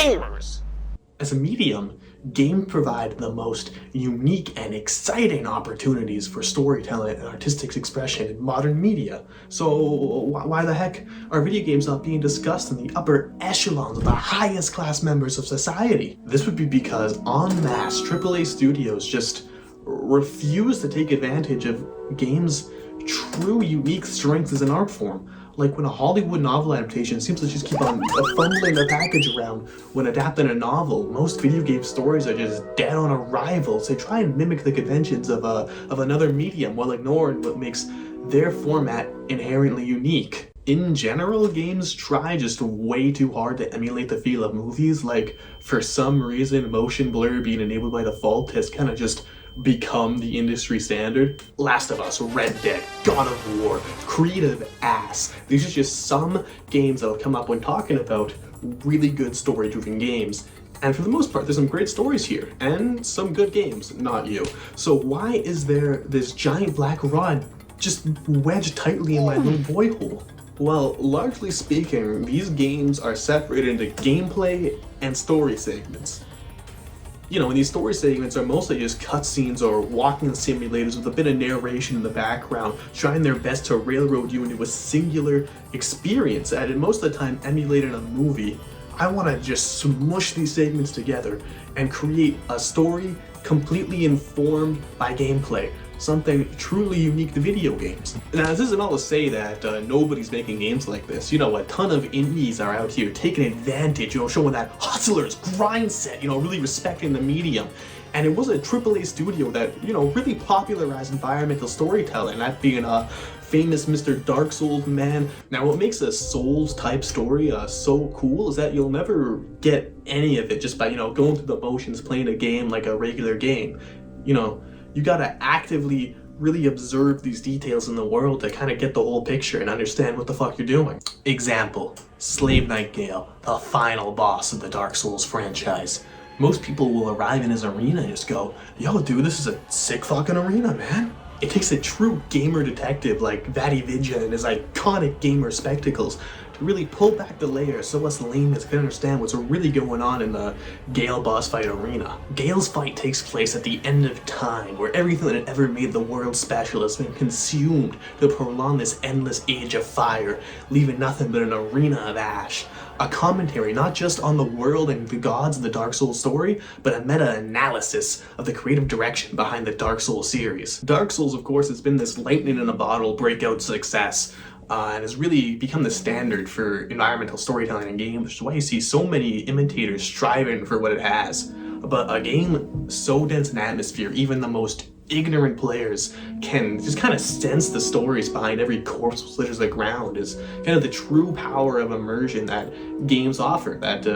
gamers. As a medium, games provide the most unique and exciting opportunities for storytelling and artistic expression in modern media. So why the heck are video games not being discussed in the upper echelons of the highest class members of society? This would be because en masse AAA studios just refuse to take advantage of games' true unique strengths as an art form. Like when a Hollywood novel adaptation seems to just keep on fumbling the package around when adapting a novel, most video game stories are just dead on arrival. So they try and mimic the conventions of another medium while ignoring what makes their format inherently unique. In general, games try just way too hard to emulate the feel of movies. Like, for some reason, motion blur being enabled by default has kind of just become the industry standard. Last of Us, Red Dead, God of War, creative ass. These are just some games that will come up when talking about really good story-driven games. And for the most part, there's some great stories here, and some good games, not you. So why is there this giant black rod just wedged tightly in my little boy hole? Well, largely speaking, these games are separated into gameplay and story segments. You know, and these story segments are mostly just cutscenes or walking simulators with a bit of narration in the background, trying their best to railroad you into a singular experience, and most of the time emulating a movie. I want to just smush these segments together and create a story completely informed by gameplay. Something truly unique to video games. Now, this isn't all to say that nobody's making games like this. You know, a ton of indies are out here taking advantage, you know, showing that hustler's grind set, you know, really respecting the medium. And it was a AAA studio that, you know, really popularized environmental storytelling, that being a famous Mr. Dark Souls man. Now, what makes a Souls type story so cool is that you'll never get any of it just by, you know, going through the motions, playing a game like a regular game. You know, you gotta actively really observe these details in the world to kind of get the whole picture and understand what the fuck you're doing. Example, Slave Knight Gale, the final boss of the Dark Souls franchise. Most people will arrive in his arena and just go, yo dude, this is a sick fucking arena, man. It takes a true gamer detective like Vati Vidya and his iconic gamer spectacles to really pull back the layers so us laymen can understand what's really going on in the Gale boss fight arena. Gale's fight takes place at the end of time, where everything that had ever made the world special has been consumed to prolong this endless age of fire, leaving nothing but an arena of ash. A commentary not just on the world and the gods of the Dark Souls story, but a meta-analysis of the creative direction behind the Dark Souls series. Dark Souls, of course, has been this lightning in a bottle breakout success, and has really become the standard for environmental storytelling in games, which is why you see so many imitators striving for what it has. But a game so dense in atmosphere, even the most ignorant players can just kind of sense the stories behind every corpse that slithers the ground, is kind of the true power of immersion that games offer that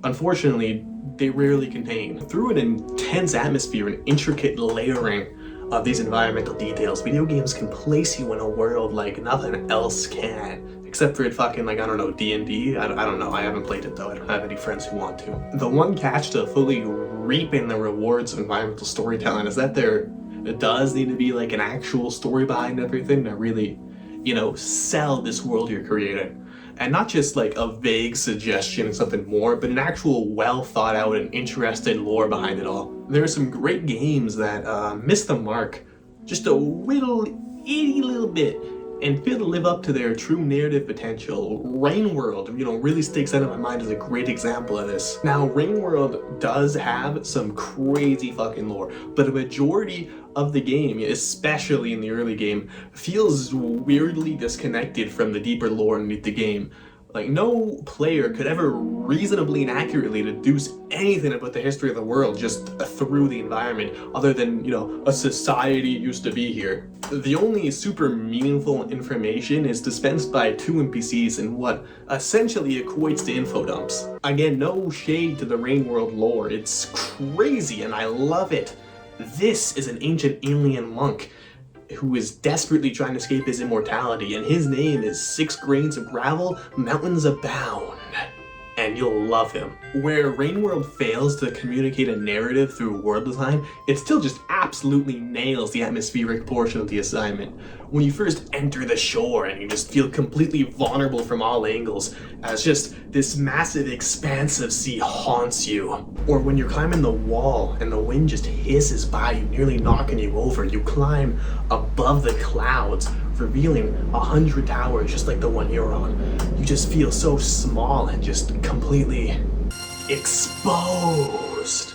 unfortunately they rarely contain. Through an intense atmosphere and intricate layering of these environmental details, video games can place you in a world like nothing else can. Except for fucking, like, I don't know, D&D? I don't know, I haven't played it though, I don't have any friends who want to. The one catch to fully reaping the rewards of environmental storytelling is that there does need to be like an actual story behind everything to really, you know, sell this world you're creating. And not just like a vague suggestion of something more, but an actual well thought out and interested lore behind it all. There are some great games that miss the mark just a little itty little bit and fail to live up to their true narrative potential. Rainworld, you know, really sticks out in my mind as a great example of this. Now, Rainworld does have some crazy fucking lore, but a majority of the game, especially in the early game, feels weirdly disconnected from the deeper lore underneath the game. Like, no player could ever reasonably and accurately deduce anything about the history of the world just through the environment, other than, you know, a society used to be here. The only super meaningful information is dispensed by two NPCs in what essentially equates to info dumps. Again, no shade to the Rainworld lore, it's crazy and I love it. This is an ancient alien monk who is desperately trying to escape his immortality, and his name is 6 grains of gravel, mountains abound. and you'll love him. Where Rainworld fails to communicate a narrative through world design, it still just absolutely nails the atmospheric portion of the assignment. When you first enter the shore and you just feel completely vulnerable from all angles, as just this massive expanse of sea haunts you. Or when you're climbing the wall and the wind just hisses by you, nearly knocking you over, you climb above the clouds, revealing 100 towers just like the one you're on. You just feel so small and just completely exposed.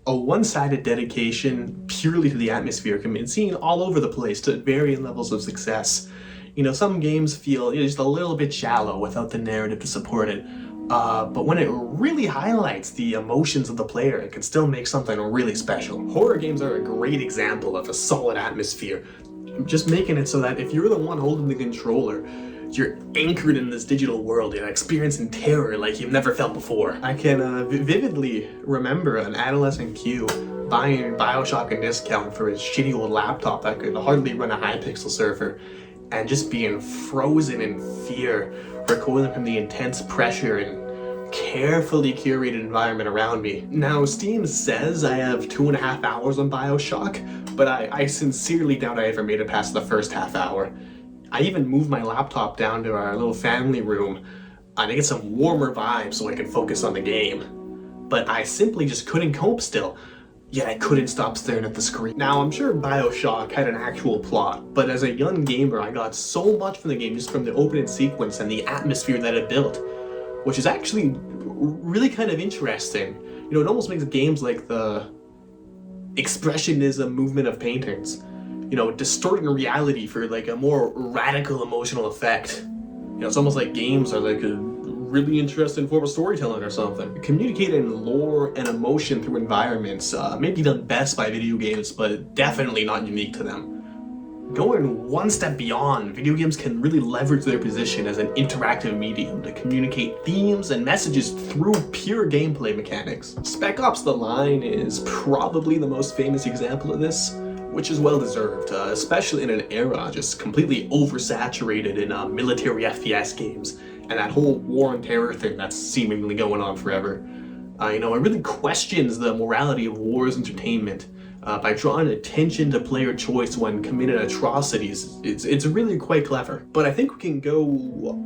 A one-sided dedication purely to the atmosphere can be seen all over the place to varying levels of success. You know, some games feel just a little bit shallow without the narrative to support it. But when it really highlights the emotions of the player, it can still make something really special. Horror games are a great example of a solid atmosphere. Just making it so that if you're the one holding the controller, you're anchored in this digital world and experiencing terror like you've never felt before. I can vividly remember an adolescent Q buying Bioshock on discount for his shitty old laptop that could hardly run a Hypixel server, and just being frozen in fear, recoiling from the intense pressure and carefully curated environment around me. Now, Steam says I have 2.5 hours on Bioshock, but I sincerely doubt I ever made it past the first half hour. I even moved my laptop down to our little family room to get some warmer vibes so I could focus on the game. But I simply just couldn't cope still, yet I couldn't stop staring at the screen. Now, I'm sure Bioshock had an actual plot, but as a young gamer, I got so much from the game just from the opening sequence and the atmosphere that it built, which is actually really kind of interesting. You know, it almost makes games like the expressionism movement of paintings, you know, distorting reality for like a more radical emotional effect. You know, it's almost like games are like a really interesting form of storytelling or something. Communicating lore and emotion through environments may be done best by video games, but definitely not unique to them. Going one step beyond, video games can really leverage their position as an interactive medium to communicate themes and messages through pure gameplay mechanics. Spec Ops: The Line is probably the most famous example of this, which is well deserved, especially in an era just completely oversaturated in military FPS games and that whole war on terror thing that's seemingly going on forever. You know, it really questions the morality of war as entertainment by drawing attention to player choice when committing atrocities. It's really quite clever. But I think we can go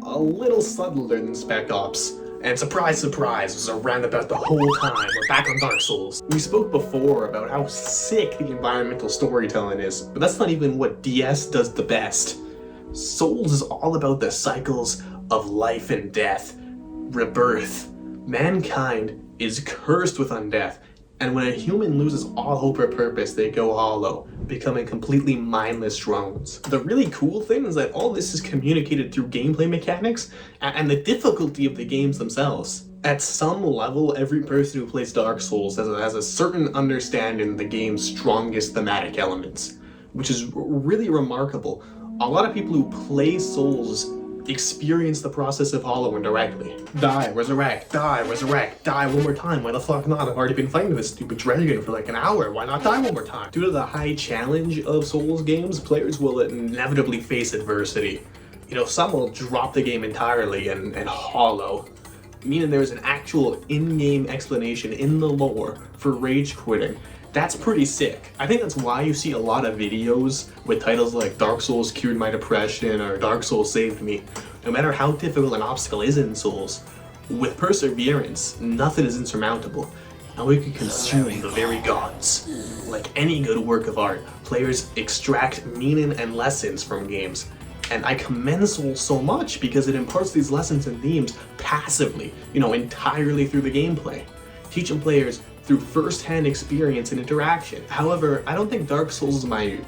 a little subtler than Spec Ops. And surprise, surprise, it was around about the whole time we're back on Dark Souls. We spoke before about how sick the environmental storytelling is, but that's not even what DS does the best. Souls is all about the cycles of life and death, rebirth. Mankind is cursed with undeath, and when a human loses all hope or purpose, they go hollow, becoming completely mindless drones. The really cool thing is that all this is communicated through gameplay mechanics and the difficulty of the games themselves. At some level, every person who plays Dark Souls has a certain understanding of the game's strongest thematic elements, which is really remarkable. A lot of people who play Souls experience the process of hollowing directly. Die, resurrect, die one more time. Why the fuck not? I've already been fighting this stupid dragon for like an hour. Why not die one more time? Due to the high challenge of Souls games, players will inevitably face adversity. You know, some will drop the game entirely and hollow, meaning there's an actual in-game explanation in the lore for rage quitting. That's pretty sick. I think that's why you see a lot of videos with titles like Dark Souls cured my depression or Dark Souls saved me. No matter how difficult an obstacle is in Souls, with perseverance, nothing is insurmountable, and we can consume the very gods. Like any good work of art, players extract meaning and lessons from games, and I commend Souls so much because it imparts these lessons and themes passively, you know, entirely through the gameplay, teaching players through first-hand experience and interaction. However, I don't think Dark Souls is my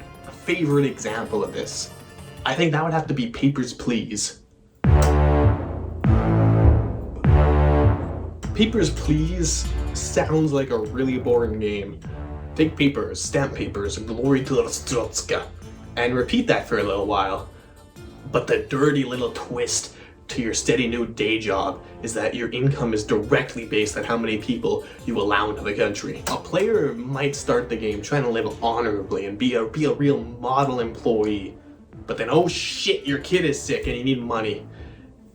favorite example of this. I think that would have to be Papers, Please. Papers, Please sounds like a really boring game. Take papers, stamp papers, glory to Strotska, and repeat that for a little while. But the dirty little twist to your steady new day job is that your income is directly based on how many people you allow into the country. A player might start the game trying to live honorably and be a real model employee, but then oh shit, your kid is sick and you need money.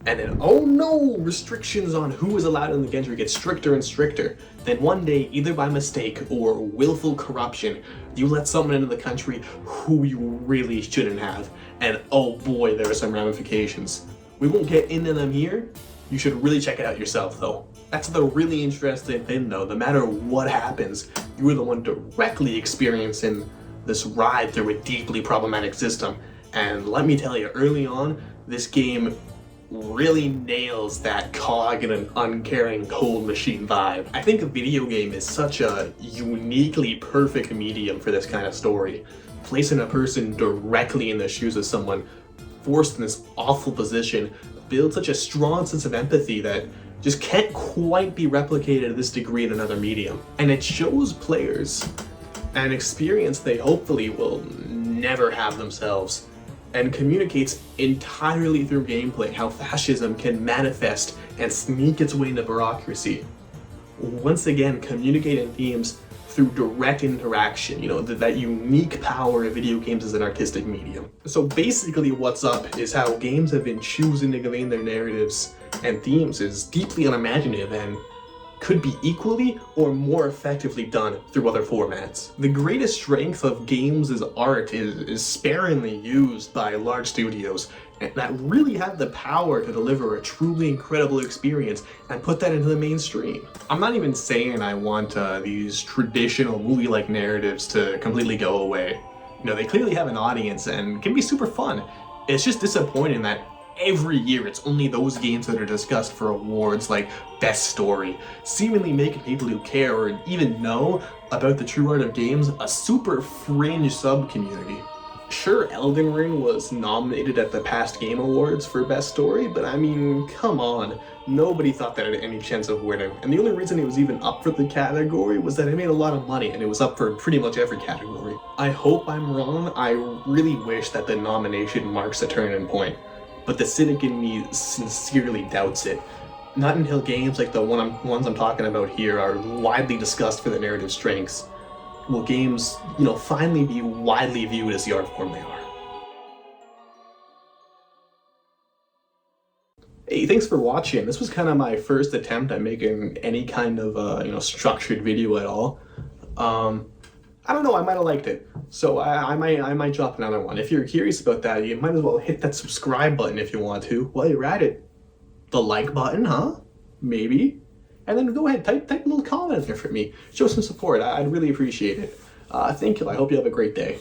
And then, oh no, restrictions on who is allowed in the country get stricter and stricter. Then one day, either by mistake or willful corruption, you let someone into the country who you really shouldn't have. And oh boy, there are some ramifications. We won't get into them here. You should really check it out yourself though. That's the really interesting thing though. No matter what happens, you're the one directly experiencing this ride through a deeply problematic system. And let me tell you, early on, this game really nails that cog in an uncaring cold machine vibe. I think a video game is such a uniquely perfect medium for this kind of story. Placing a person directly in the shoes of someone forced in this awful position builds such a strong sense of empathy that just can't quite be replicated to this degree in another medium. And it shows players an experience they hopefully will never have themselves, and communicates entirely through gameplay how fascism can manifest and sneak its way into bureaucracy. Once again, communicating themes through direct interaction, that unique power of video games as an artistic medium. So basically what's up is how games have been choosing to convey their narratives and themes is deeply unimaginative and could be equally or more effectively done through other formats. The greatest strength of games as art is sparingly used by large studios that really have the power to deliver a truly incredible experience and put that into the mainstream. I'm not even saying I want these traditional movie-like narratives to completely go away. They clearly have an audience and can be super fun. It's just disappointing that every year it's only those games that are discussed for awards like Best Story, seemingly making people who care or even know about the true art of games a super fringe sub-community. Sure, Elden Ring was nominated at the past Game Awards for Best Story, but I mean, come on. Nobody thought that it had any chance of winning, and the only reason it was even up for the category was that it made a lot of money and it was up for pretty much every category. I hope I'm wrong. I really wish that the nomination marks a turning point, but the cynic in me sincerely doubts it. Not until games like the ones I'm talking about here are widely discussed for their narrative strengths will games, finally be widely viewed as the art form they are. Hey, thanks for watching. This was kind of my first attempt at making any kind of, structured video at all. I don't know, I might have liked it. So I might drop another one. If you're curious about that, you might as well hit that subscribe button if you want to while you're at it. The like button, huh? Maybe. And then go ahead, type a little comment in there for me. Show some support. I'd really appreciate it. Thank you. I hope you have a great day.